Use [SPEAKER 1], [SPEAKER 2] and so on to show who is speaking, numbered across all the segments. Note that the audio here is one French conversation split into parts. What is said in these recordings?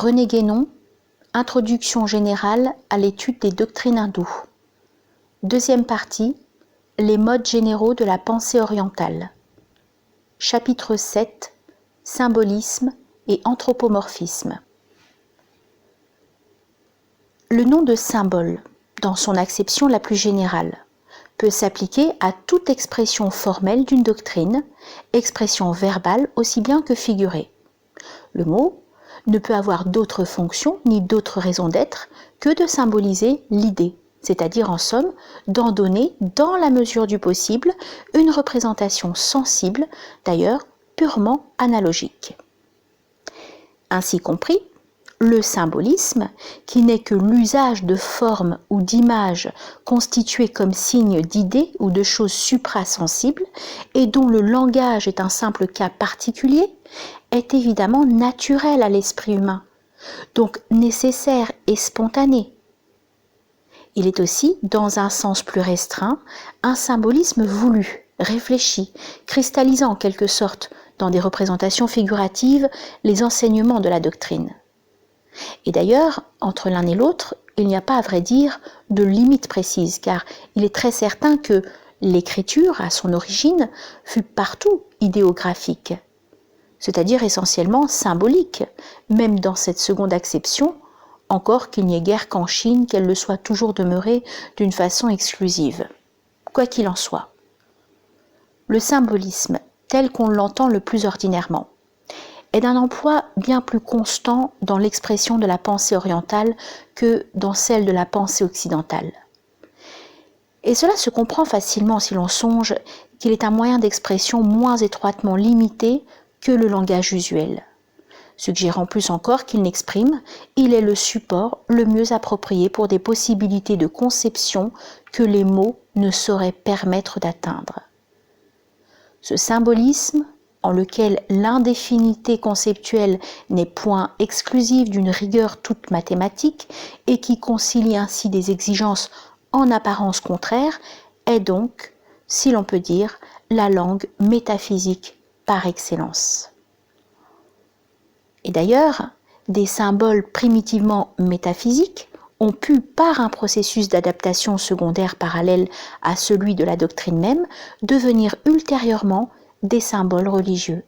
[SPEAKER 1] René Guénon, Introduction générale à l'étude des doctrines hindoues. Deuxième partie, les modes généraux de la pensée orientale. Chapitre 7, Symbolisme et anthropomorphisme. Le nom de symbole, dans son acception la plus générale, peut s'appliquer à toute expression formelle d'une doctrine, expression verbale aussi bien que figurée. Le mot ne peut avoir d'autre fonction ni d'autre raison d'être que de symboliser l'idée, c'est-à-dire en somme d'en donner, dans la mesure du possible, une représentation sensible, d'ailleurs purement analogique. Ainsi compris, le symbolisme, qui n'est que l'usage de formes ou d'images constituées comme signes d'idées ou de choses suprasensibles et dont le langage est un simple cas particulier, est évidemment naturel à l'esprit humain, donc nécessaire et spontané. Il est aussi, dans un sens plus restreint, un symbolisme voulu, réfléchi, cristallisant en quelque sorte, dans des représentations figuratives, les enseignements de la doctrine. Et d'ailleurs, entre l'un et l'autre, il n'y a pas à vrai dire de limite précise, car il est très certain que l'écriture, à son origine, fut partout idéographique, c'est-à-dire essentiellement symbolique, même dans cette seconde acception, encore qu'il n'y ait guère qu'en Chine qu'elle le soit toujours demeurée d'une façon exclusive. Quoi qu'il en soit, le symbolisme, tel qu'on l'entend le plus ordinairement, est d'un emploi bien plus constant dans l'expression de la pensée orientale que dans celle de la pensée occidentale. Et cela se comprend facilement si l'on songe qu'il est un moyen d'expression moins étroitement limité que le langage usuel. Suggérant plus encore qu'il n'exprime, il est le support le mieux approprié pour des possibilités de conception que les mots ne sauraient permettre d'atteindre. Ce symbolisme, en lequel l'indéfinité conceptuelle n'est point exclusive d'une rigueur toute mathématique et qui concilie ainsi des exigences en apparence contraires, est donc, si l'on peut dire, la langue métaphysique par excellence. Et d'ailleurs, des symboles primitivement métaphysiques ont pu, par un processus d'adaptation secondaire parallèle à celui de la doctrine même, devenir ultérieurement des symboles religieux.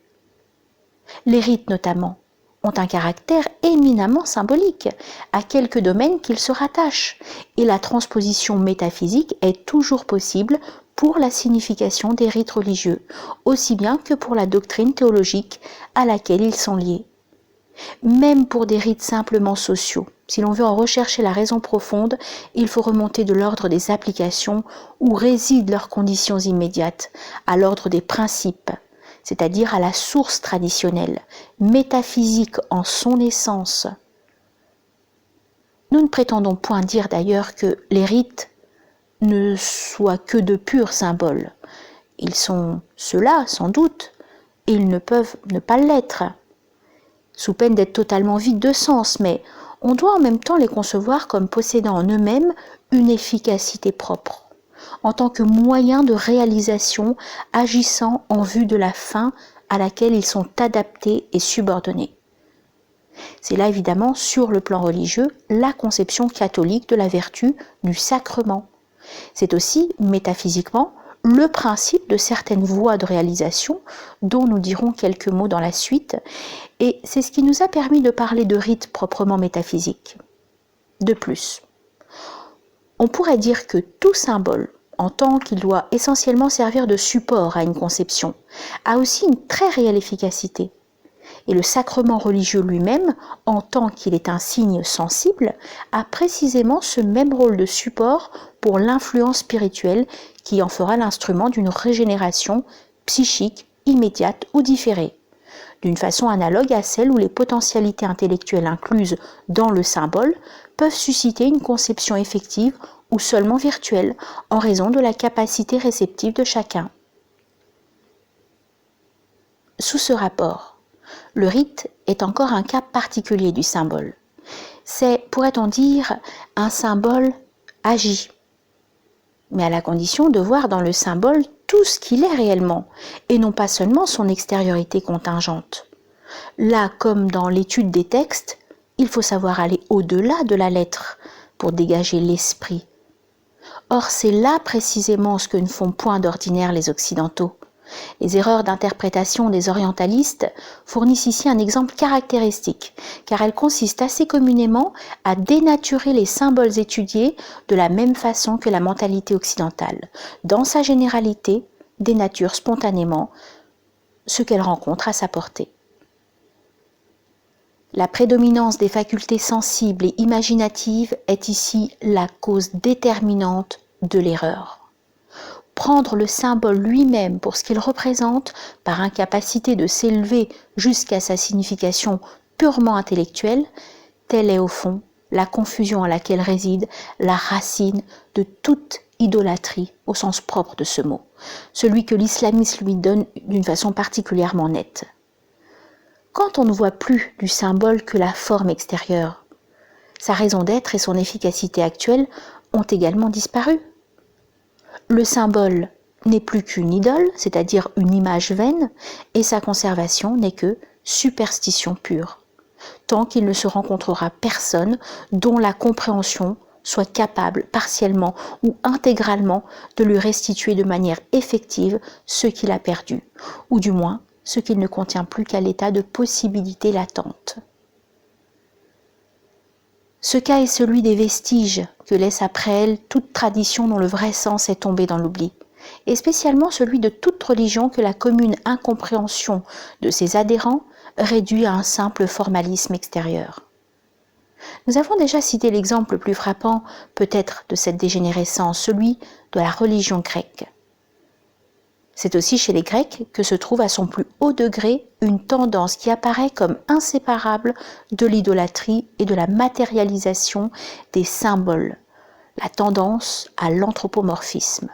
[SPEAKER 1] Les rites notamment ont un caractère éminemment symbolique, à quelques domaines qu'ils se rattachent, et la transposition métaphysique est toujours possible pour la signification des rites religieux, aussi bien que pour la doctrine théologique à laquelle ils sont liés. Même pour des rites simplement sociaux, si l'on veut en rechercher la raison profonde, il faut remonter de l'ordre des applications où résident leurs conditions immédiates, à l'ordre des principes, c'est-à-dire à la source traditionnelle, métaphysique en son essence. Nous ne prétendons point dire d'ailleurs que les rites ne soient que de purs symboles. Ils sont cela, sans doute, et ils ne peuvent ne pas l'être, sous peine d'être totalement vides de sens, mais on doit en même temps les concevoir comme possédant en eux-mêmes une efficacité propre, en tant que moyen de réalisation agissant en vue de la fin à laquelle ils sont adaptés et subordonnés. C'est là évidemment, sur le plan religieux, la conception catholique de la vertu du sacrement. C'est aussi, métaphysiquement, le principe de certaines voies de réalisation dont nous dirons quelques mots dans la suite, et c'est ce qui nous a permis de parler de rites proprement métaphysiques. De plus, on pourrait dire que tout symbole, en tant qu'il doit essentiellement servir de support à une conception, a aussi une très réelle efficacité. Et le sacrement religieux lui-même, en tant qu'il est un signe sensible, a précisément ce même rôle de support pour l'influence spirituelle qui en fera l'instrument d'une régénération psychique immédiate ou différée, d'une façon analogue à celle où les potentialités intellectuelles incluses dans le symbole peuvent susciter une conception effective ou seulement virtuelle en raison de la capacité réceptive de chacun. Sous ce rapport, le rite est encore un cas particulier du symbole. C'est, pourrait-on dire, un symbole agi, mais à la condition de voir dans le symbole tout ce qu'il est réellement, et non pas seulement son extériorité contingente. Là, comme dans l'étude des textes, il faut savoir aller au-delà de la lettre pour dégager l'esprit. Or, c'est là précisément ce que ne font point d'ordinaire les Occidentaux. Les erreurs d'interprétation des orientalistes fournissent ici un exemple caractéristique, car elles consistent assez communément à dénaturer les symboles étudiés de la même façon que la mentalité occidentale. Dans sa généralité, dénature spontanément ce qu'elle rencontre à sa portée. La prédominance des facultés sensibles et imaginatives est ici la cause déterminante de l'erreur. Prendre le symbole lui-même pour ce qu'il représente, par incapacité de s'élever jusqu'à sa signification purement intellectuelle, telle est au fond la confusion à laquelle réside la racine de toute idolâtrie au sens propre de ce mot, celui que l'islamisme lui donne d'une façon particulièrement nette. Quand on ne voit plus du symbole que la forme extérieure, sa raison d'être et son efficacité actuelle ont également disparu. Le symbole n'est plus qu'une idole, c'est-à-dire une image vaine, et sa conservation n'est que superstition pure, tant qu'il ne se rencontrera personne dont la compréhension soit capable, partiellement ou intégralement, de lui restituer de manière effective ce qu'il a perdu, ou du moins ce qu'il ne contient plus qu'à l'état de possibilité latente. Ce cas est celui des vestiges que laisse après elle toute tradition dont le vrai sens est tombé dans l'oubli, et spécialement celui de toute religion que la commune incompréhension de ses adhérents réduit à un simple formalisme extérieur. Nous avons déjà cité l'exemple le plus frappant peut-être de cette dégénérescence, celui de la religion grecque. C'est aussi chez les Grecs que se trouve à son plus haut degré une tendance qui apparaît comme inséparable de l'idolâtrie et de la matérialisation des symboles, la tendance à l'anthropomorphisme.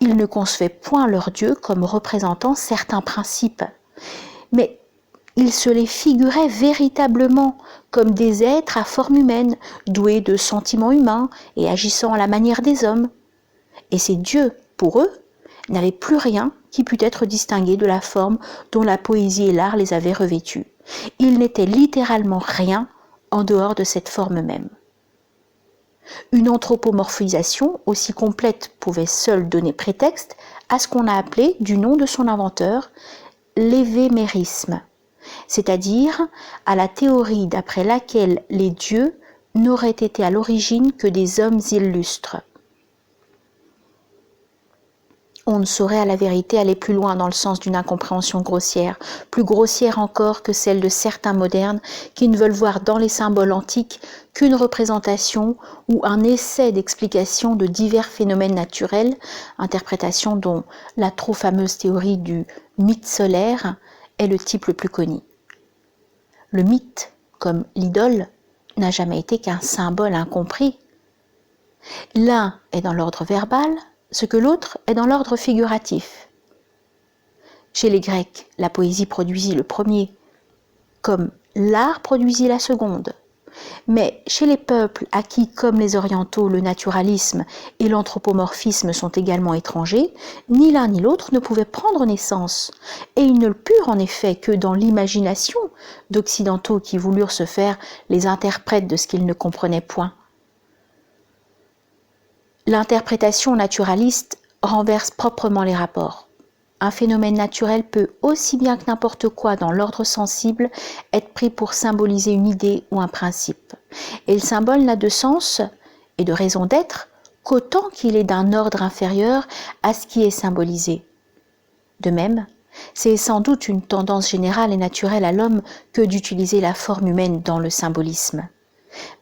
[SPEAKER 1] Ils ne concevaient point leurs dieux comme représentant certains principes, mais ils se les figuraient véritablement comme des êtres à forme humaine, doués de sentiments humains et agissant à la manière des hommes. Et ces dieux, pour eux, n'avaient plus rien qui pût être distingué de la forme dont la poésie et l'art les avaient revêtus. Ils n'étaient littéralement rien en dehors de cette forme même. Une anthropomorphisation aussi complète pouvait seule donner prétexte à ce qu'on a appelé, du nom de son inventeur, l'évémérisme, c'est-à-dire à la théorie d'après laquelle les dieux n'auraient été à l'origine que des hommes illustres. On ne saurait à la vérité aller plus loin dans le sens d'une incompréhension grossière, plus grossière encore que celle de certains modernes qui ne veulent voir dans les symboles antiques qu'une représentation ou un essai d'explication de divers phénomènes naturels, interprétation dont la trop fameuse théorie du mythe solaire est le type le plus connu. Le mythe, comme l'idole, n'a jamais été qu'un symbole incompris. L'un est dans l'ordre verbal, ce que l'autre est dans l'ordre figuratif. Chez les Grecs, la poésie produisit le premier, comme l'art produisit la seconde. Mais chez les peuples à qui, comme les orientaux, le naturalisme et l'anthropomorphisme sont également étrangers, ni l'un ni l'autre ne pouvaient prendre naissance, et ils ne le purent en effet que dans l'imagination d'occidentaux qui voulurent se faire les interprètes de ce qu'ils ne comprenaient point. L'interprétation naturaliste renverse proprement les rapports. Un phénomène naturel peut, aussi bien que n'importe quoi dans l'ordre sensible, être pris pour symboliser une idée ou un principe. Et le symbole n'a de sens et de raison d'être qu'autant qu'il est d'un ordre inférieur à ce qui est symbolisé. De même, c'est sans doute une tendance générale et naturelle à l'homme que d'utiliser la forme humaine dans le symbolisme.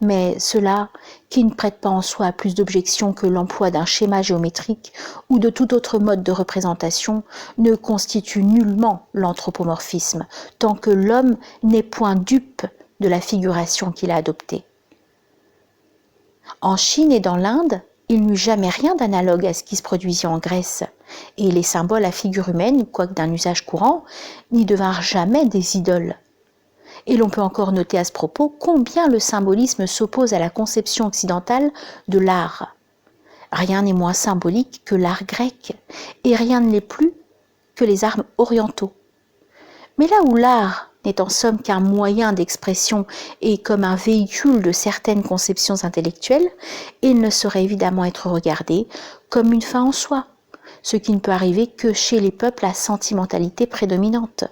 [SPEAKER 1] Mais cela, qui ne prête pas en soi à plus d'objections que l'emploi d'un schéma géométrique ou de tout autre mode de représentation, ne constitue nullement l'anthropomorphisme, tant que l'homme n'est point dupe de la figuration qu'il a adoptée. En Chine et dans l'Inde, il n'eut jamais rien d'analogue à ce qui se produisit en Grèce, et les symboles à figure humaine, quoique d'un usage courant, n'y devinrent jamais des idoles. Et l'on peut encore noter à ce propos combien le symbolisme s'oppose à la conception occidentale de l'art. Rien n'est moins symbolique que l'art grec, et rien ne l'est plus que les arts orientaux. Mais là où l'art n'est en somme qu'un moyen d'expression et comme un véhicule de certaines conceptions intellectuelles, il ne saurait évidemment être regardé comme une fin en soi, ce qui ne peut arriver que chez les peuples à sentimentalité prédominante.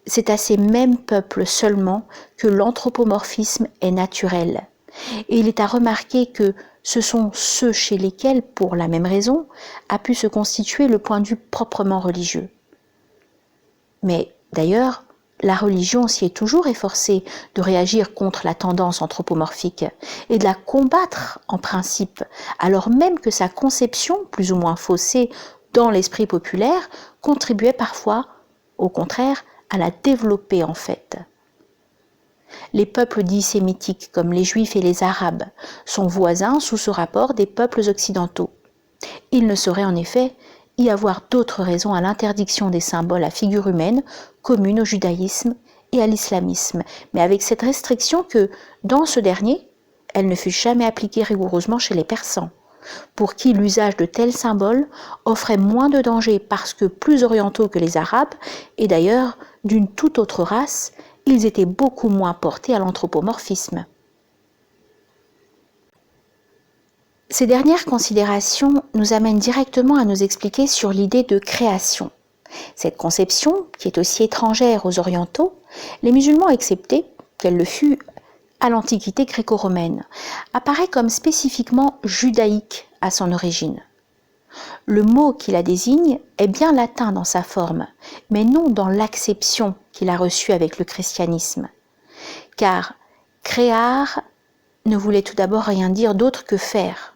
[SPEAKER 1] C'est à ces mêmes peuples seulement que l'anthropomorphisme est naturel. Et il est à remarquer que ce sont ceux chez lesquels, pour la même raison, a pu se constituer le point de vue proprement religieux. Mais d'ailleurs, la religion s'y est toujours efforcée de réagir contre la tendance anthropomorphique et de la combattre en principe, alors même que sa conception, plus ou moins faussée dans l'esprit populaire, contribuait parfois, au contraire, à la développer en fait. Les peuples dits sémitiques, comme les Juifs et les Arabes, sont voisins sous ce rapport des peuples occidentaux. Il ne saurait en effet y avoir d'autres raisons à l'interdiction des symboles à figure humaine communes au judaïsme et à l'islamisme, mais avec cette restriction que, dans ce dernier, elle ne fut jamais appliquée rigoureusement chez les Persans, pour qui l'usage de tels symboles offrait moins de danger parce que plus orientaux que les Arabes, et d'ailleurs d'une toute autre race, ils étaient beaucoup moins portés à l'anthropomorphisme. Ces dernières considérations nous amènent directement à nous expliquer sur l'idée de création. Cette conception, qui est aussi étrangère aux orientaux, les musulmans exceptés, qu'elle le fut à l'Antiquité gréco-romaine, apparaît comme spécifiquement judaïque à son origine. Le mot qui la désigne est bien latin dans sa forme, mais non dans l'acception qu'il a reçue avec le christianisme. Car créar ne voulait tout d'abord rien dire d'autre que faire,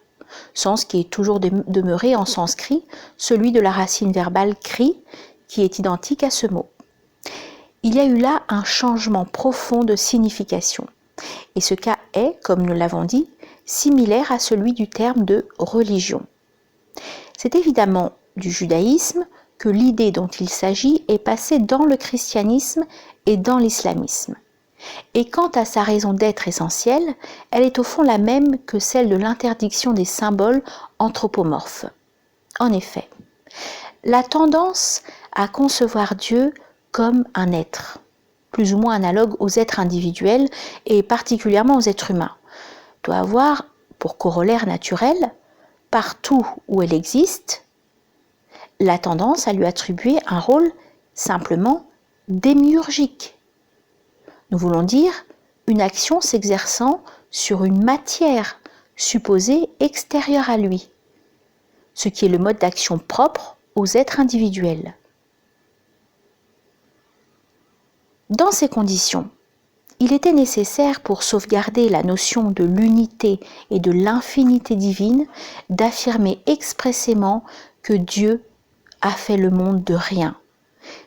[SPEAKER 1] sens qui est toujours demeuré en sanskrit, celui de la racine verbale kri, qui est identique à ce mot. Il y a eu là un changement profond de signification, et ce cas est, comme nous l'avons dit, similaire à celui du terme de religion. C'est évidemment du judaïsme que l'idée dont il s'agit est passée dans le christianisme et dans l'islamisme. Et quant à sa raison d'être essentielle, elle est au fond la même que celle de l'interdiction des symboles anthropomorphes. En effet, la tendance à concevoir Dieu comme un être, plus ou moins analogue aux êtres individuels et particulièrement aux êtres humains, doit avoir pour corollaire naturel, partout où elle existe, la tendance à lui attribuer un rôle simplement démiurgique. Nous voulons dire une action s'exerçant sur une matière supposée extérieure à lui, ce qui est le mode d'action propre aux êtres individuels. Dans ces conditions, il était nécessaire pour sauvegarder la notion de l'unité et de l'infinité divine d'affirmer expressément que Dieu a fait le monde de rien,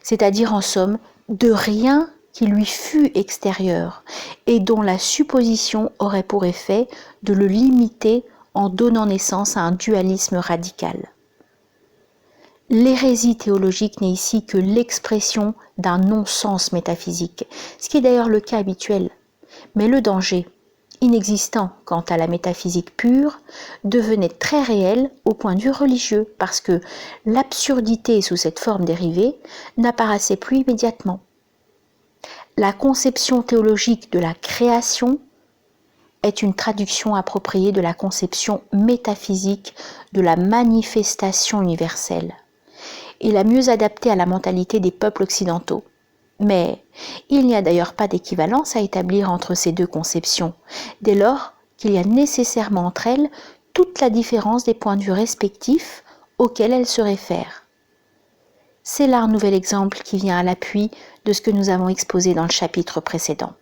[SPEAKER 1] c'est-à-dire en somme de rien qui lui fût extérieur et dont la supposition aurait pour effet de le limiter en donnant naissance à un dualisme radical. L'hérésie théologique n'est ici que l'expression d'un non-sens métaphysique, ce qui est d'ailleurs le cas habituel. Mais le danger, inexistant quant à la métaphysique pure, devenait très réel au point de vue religieux, parce que l'absurdité sous cette forme dérivée n'apparaissait plus immédiatement. La conception théologique de la création est une traduction appropriée de la conception métaphysique de la manifestation universelle, et la mieux adaptée à la mentalité des peuples occidentaux. Mais il n'y a d'ailleurs pas d'équivalence à établir entre ces deux conceptions, dès lors qu'il y a nécessairement entre elles toute la différence des points de vue respectifs auxquels elles se réfèrent. C'est là un nouvel exemple qui vient à l'appui de ce que nous avons exposé dans le chapitre précédent.